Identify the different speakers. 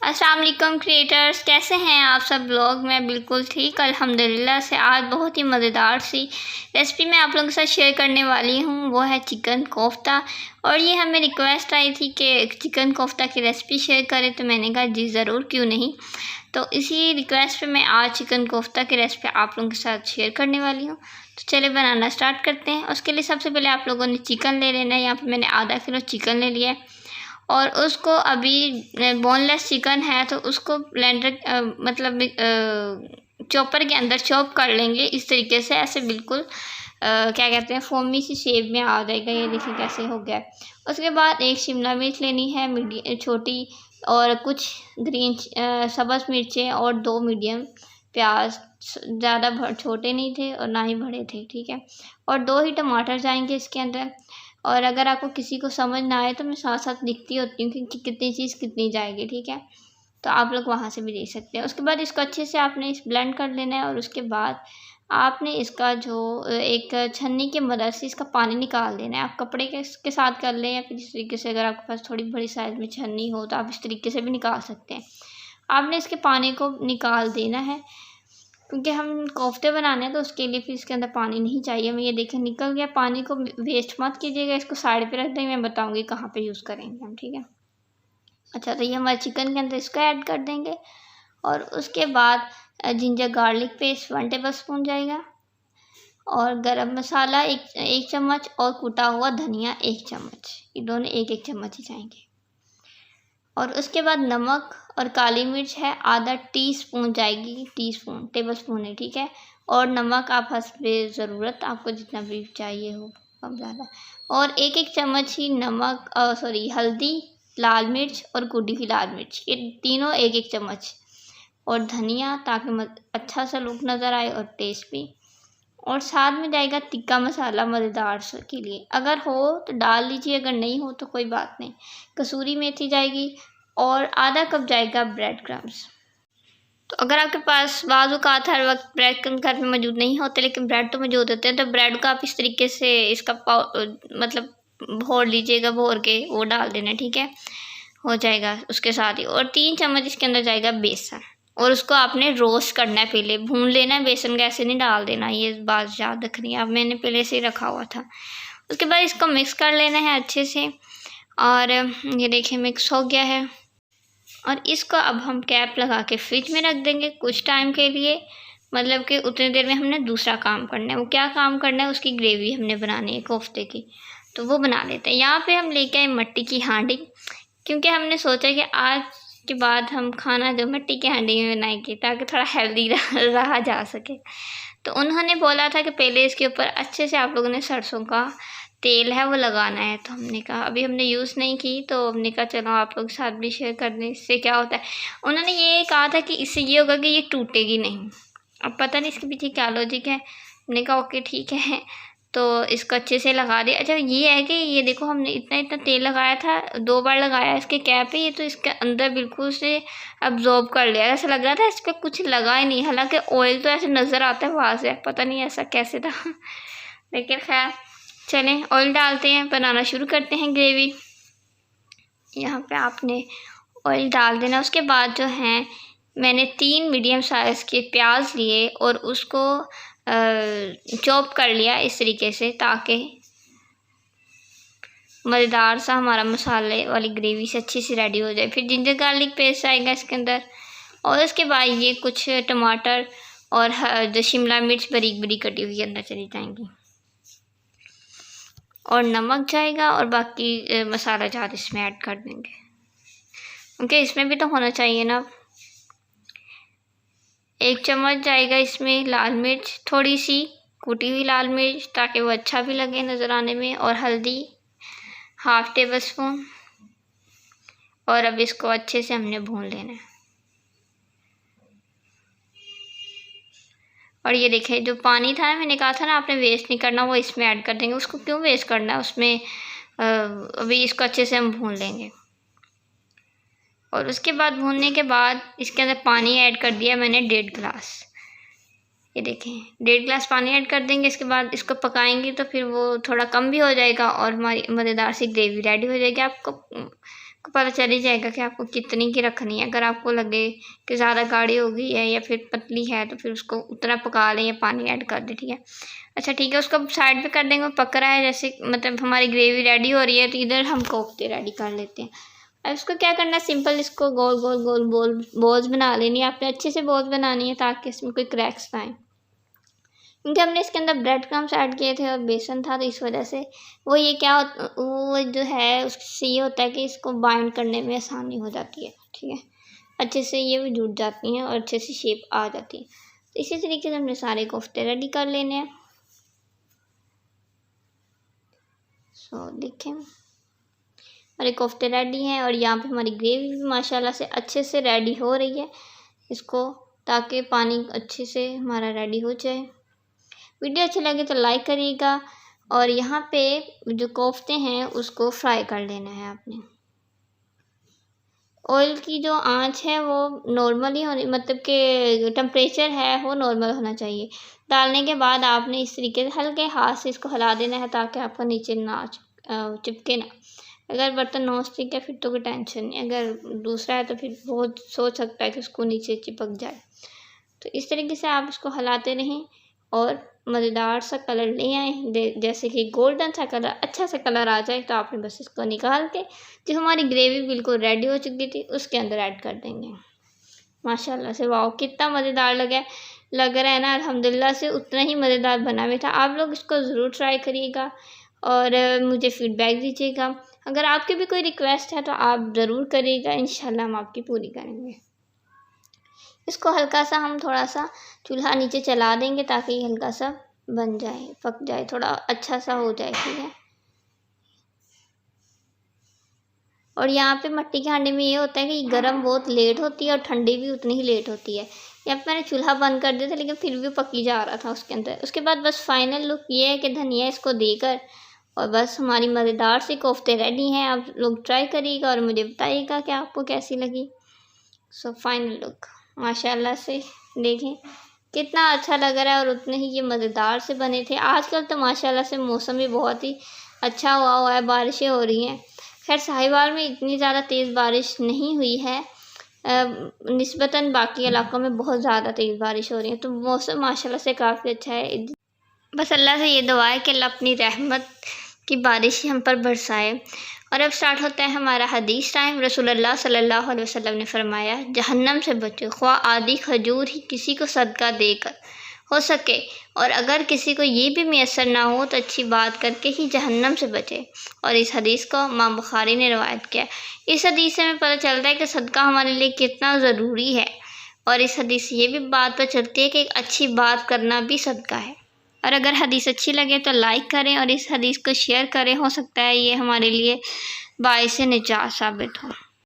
Speaker 1: अस्सलाम वालेकुम क्रिएटर्स, कैसे हैं आप सब लोग। मैं बिल्कुल ठीक अल्हम्दुलिल्लाह से। आज बहुत ही मज़ेदार सी रेसिपी मैं आप लोगों के साथ शेयर करने वाली हूँ, वो है चिकन कोफ्ता। और ये हमें रिक्वेस्ट आई थी कि चिकन कोफ्ता की रेसिपी शेयर करें, तो मैंने कहा जी ज़रूर, क्यों नहीं। तो इसी रिक्वेस्ट पे मैं आज चिकन कोफ्ता की रेसिपी आप लोगों के साथ शेयर करने वाली हूँ। तो चलिए बनाना स्टार्ट करते हैं। उसके लिए सबसे पहले आप लोगों ने चिकन ले लेना है। यहाँ पर मैंने आधा किलो चिकन ले लिया है और उसको अभी बोनलेस चिकन है तो उसको ब्लेंडर चॉपर के अंदर चॉप कर लेंगे इस तरीके से। ऐसे बिल्कुल क्या कहते हैं, फोमी सी शेप में आ जाएगा। ये देखिए कैसे हो गया। उसके बाद एक शिमला मिर्च लेनी है मीडियम छोटी, और कुछ ग्रीन सब्ज़ मिर्चें और 2 मीडियम प्याज। ज़्यादा छोटे नहीं थे और ना ही बड़े थे, ठीक है। और 2 ही टमाटर जाएंगे इसके अंदर। और अगर आपको किसी को समझ ना आए तो मैं साथ साथ लिखती होती हूँ कि कितनी चीज़ कितनी जाएगी, ठीक है। तो आप लोग वहाँ से भी देख सकते हैं। उसके बाद इसको अच्छे से आपने इस ब्लेंड कर लेना है। और उसके बाद आपने इसका जो एक छन्नी की मदद से इसका पानी निकाल देना है। आप कपड़े के साथ कर लें, या फिर इस तरीके से अगर आपके पास थोड़ी बड़ी साइज़ में छन्नी हो तो आप इस तरीके से भी निकाल सकते हैं। आपने इसके पानी को निकाल देना है, क्योंकि हम कोफ्ते बनाने हैं तो उसके लिए फिर इसके अंदर पानी नहीं चाहिए। हमें ये देखें निकल गया। पानी को वेस्ट मत कीजिएगा, इसको साइड पे रख देंगे, मैं बताऊंगी कहाँ पे यूज़ करेंगे हम, ठीक है। अच्छा, तो ये हमारे चिकन के अंदर इसको ऐड कर देंगे। और उसके बाद ginger garlic paste 1 table spoon जाएगा, और गरम मसाला एक चम्मच, और कुटा हुआ धनिया 1 चम्मच। ये दोनों 1 चम्मच ही जाएंगे। और उसके बाद नमक और काली मिर्च है आधा टीस्पून जाएगी, टीस्पून टेबल स्पून है, ठीक है। और नमक आप हस्बे ज़रूरत, आपको जितना भी चाहिए हो कम ज़्यादा। और 1 चम्मच ही नमक हल्दी, लाल मिर्च और कुटी हुई लाल मिर्च, ये तीनों 1 चम्मच। और धनिया, ताकि अच्छा सा लुक नज़र आए और टेस्ट भी। और साथ में जाएगा टिक्का मसाला मज़ेदार के लिए, अगर हो तो डाल लीजिए, अगर नहीं हो तो कोई बात नहीं। कसूरी मेथी जाएगी, और आधा कप जाएगा ब्रेड क्रम्स। तो अगर आपके पास बाज़ औक़ात हर वक्त ब्रेड क्रम्स घर में मौजूद नहीं होते, लेकिन ब्रेड तो मौजूद होते हैं, तो ब्रेड को आप इस तरीके से इसका भोर लीजिएगा, भोर के वो डाल देना, ठीक है, हो जाएगा उसके साथ ही। और 3 चम्मच इसके अंदर जाएगा बेसन, और उसको आपने रोस्ट करना है, पहले भून लेना है बेसन का, ऐसे नहीं डाल देना। ये बात याद रखनी है, अब मैंने पहले से ही रखा हुआ था। उसके बाद इसको मिक्स कर लेना है अच्छे से। और ये देखिए मिक्स हो गया है। और इसको अब हम कैप लगा के फ्रिज में रख देंगे कुछ टाइम के लिए। मतलब कि उतनी देर में हमने दूसरा काम करना है। वो क्या काम करना है, उसकी ग्रेवी हमने बनानी है कोफ्ते की, तो वो बना लेते हैं। यहाँ पे हम लेके आए मट्टी की हांडी, क्योंकि हमने सोचा कि आज के बाद हम खाना जो मिट्टी की हांडी में बनाएंगे, ताकि थोड़ा हेल्दी रहा जा सके। तो उन्होंने बोला था कि पहले इसके ऊपर अच्छे से आप लोगों ने सरसों का तेल है वो लगाना है। तो हमने कहा, अभी हमने यूज़ नहीं की, तो हमने कहा चलो आप लोग के साथ भी शेयर करने, इससे क्या होता है। उन्होंने ये कहा था कि इससे ये होगा कि ये टूटेगी नहीं। अब पता नहीं इसके पीछे क्या लॉजिक है। हमने कहा ओके ठीक है, तो इसको अच्छे से लगा दिया। अच्छा, ये है कि ये देखो हमने इतना तेल लगाया था, 2 बार लगाया इसके कैप पे, ये तो इसके अंदर बिल्कुल से अब्जॉर्ब कर लिया। ऐसा लग रहा था इस पर कुछ लगा ही नहीं, हालांकि ऑयल तो ऐसे नज़र आता है वहाँ से, पता नहीं ऐसा कैसे था। लेकिन खैर चलें, ऑयल डालते हैं, बनाना शुरू करते हैं ग्रेवी। यहाँ पे आपने ऑयल डाल देना। उसके बाद जो है मैंने 3 मीडियम साइज़ के प्याज लिए और उसको चॉप कर लिया इस तरीके से, ताकि मज़ेदार सा हमारा मसाले वाली ग्रेवी से अच्छी सी रेडी हो जाए। फिर जिंजर गार्लिक पेस्ट आएगा इसके अंदर। और उसके बाद ये कुछ टमाटर और जो शिमला मिर्च बारीक बारीक कटी हुई अंदर चली जाएंगी। और नमक जाएगा, और बाकी मसाला जात इसमें ऐड कर देंगे, क्योंकि इसमें भी तो होना चाहिए ना। 1 चम्मच जाएगा इसमें लाल मिर्च, थोड़ी सी कुटी हुई लाल मिर्च, ताकि वो अच्छा भी लगे नज़र आने में। और हल्दी 1/2 टेबल स्पून। और अब इसको अच्छे से हमने भून लेना है। और ये देखें, जो पानी था मैंने कहा था ना आपने वेस्ट नहीं करना, वो इसमें ऐड कर देंगे। उसको क्यों वेस्ट करना है उसमें, अभी इसको अच्छे से हम भून लेंगे। और उसके बाद भूनने के बाद इसके अंदर पानी ऐड कर दिया मैंने 1.5 गिलास। ये देखें 1.5 गिलास पानी ऐड कर देंगे। इसके बाद इसको पकाएंगे तो फिर वो थोड़ा कम भी हो जाएगा, और हमारी मज़ेदार सी ग्रेवी रेडी हो जाएगी। आपको आपको पता चल ही जाएगा कि आपको कितनी की रखनी है। अगर आपको लगे कि ज़्यादा गाढ़ी हो गई है या फिर पतली है तो फिर उसको उतना पका लें या पानी ऐड कर दें, ठीक है। अच्छा ठीक है, उसको साइड पे कर देंगे। पक रहा है, जैसे मतलब हमारी ग्रेवी रेडी हो रही है, तो इधर हम कोफ्ते रेडी कर लेते हैं। अब इसको क्या करना है, सिंपल इसको गोल गोल गोल बॉल्स बना लेनी है। आपने अच्छे से बॉल्स बनानी है ताकि इसमें कोई क्रैक्स ना आए, क्योंकि हमने इसके अंदर ब्रेड क्रम्स ऐड किए थे और बेसन था, तो इस वजह से वो जो है उससे ये होता है कि इसको बाइंड करने में आसानी हो जाती है, ठीक है। अच्छे से ये भी जुड़ जाती हैं और अच्छे से शेप आ जाती है। तो इसी तरीके से हमने सारे कोफ्ते रेडी कर लेने हैं। देखें हमारे कोफ्ते रेडी हैं और यहाँ पे हमारी ग्रेवी भी माशाल्लाह से अच्छे से रेडी हो रही है। इसको ताकि पानी अच्छे से हमारा रेडी हो जाए। वीडियो अच्छी लगे तो लाइक करिएगा और यहाँ पे जो कोफ्ते हैं उसको फ्राई कर लेना है आपने। ऑयल की जो आंच है वो नॉर्मल ही होनी, मतलब कि टेम्परेचर है वो नॉर्मल होना चाहिए। डालने के बाद आपने इस तरीके से हल्के हाथ से इसको हिला देना है ताकि आपका नीचे ना चिपके ना। अगर बर्तन नॉन स्टिक है फिर तो कोई टेंशन नहीं, अगर दूसरा है तो फिर बहुत सोच सकता है कि उसको नीचे चिपक जाए। तो इस तरीके से आप इसको हिलाते रहें और मज़ेदार सा कलर ले आए, जैसे कि गोल्डन सा कलर, अच्छा सा कलर आ जाए तो आपने बस इसको निकाल के जो हमारी ग्रेवी बिल्कुल रेडी हो चुकी थी उसके अंदर ऐड कर देंगे। माशाल्लाह से वाह कितना मज़ेदार लग रहा है ना। अल्हम्दुलिल्लाह से उतना ही मज़ेदार बना हुआ था। आप लोग इसको ज़रूर ट्राई करिएगा और मुझे फ़ीडबैक दीजिएगा। अगर आपकी भी कोई रिक्वेस्ट है तो आप ज़रूर करिएगा, इंशाल्लाह हम आपकी पूरी करेंगे। इसको हल्का सा हम थोड़ा सा चूल्हा नीचे चला देंगे ताकि ये हल्का सा बन जाए, पक जाए, थोड़ा अच्छा सा हो जाए, ठीक है। और यहाँ पे मट्टी के हांडी में ये होता है कि गर्म बहुत लेट होती है और ठंडी भी उतनी ही लेट होती है। यहाँ पे मैंने चूल्हा बंद कर दिया था लेकिन फिर भी पकी जा रहा था उसके अंदर। उसके बाद बस फाइनल लुक ये है कि धनिया इसको देकर और बस हमारी मज़ेदार सी कोफ्ते रेडी हैं। आप लोग ट्राई करिएगा और मुझे बताइएगा कि आपको कैसी लगी। फाइनल लुक माशाल्लाह से देखें कितना अच्छा लग रहा है और उतने ही ये मज़ेदार से बने थे। आजकल तो माशाल्लाह से मौसम भी बहुत ही अच्छा हुआ है, बारिशें हो रही हैं। खैर साहिवाल में इतनी ज़्यादा तेज़ बारिश नहीं हुई है, निस्बतन बाकी इलाकों में बहुत ज़्यादा तेज़ बारिश हो रही है, तो मौसम माशाल्लाह से काफ़ी अच्छा है। बस अल्लाह से ये दुआ है कि अल्लाह अपनी रहमत की बारिश हम पर बरसाए। और अब स्टार्ट होता है हमारा हदीस टाइम। रसूलुल्लाह सल्लल्लाहु अलैहि वसल्लम ने फरमाया, जहन्नम से बचो, ख्वाह आधी खजूर ही किसी को सदका देकर हो सके, और अगर किसी को ये भी मैसर ना हो तो अच्छी बात करके ही जहन्नम से बचे। और इस हदीस को इमाम बुखारी ने रवायत किया। इस हदीस से हमें पता चलता है कि सदका हमारे लिए कितना ज़रूरी है, और इस हदीस से ये भी बात पता चलती है कि एक अच्छी बात करना भी सदका है। और अगर हदीस अच्छी लगे तो लाइक करें और इस हदीस को शेयर करें, हो सकता है ये हमारे लिए बाइस निजात साबित हो।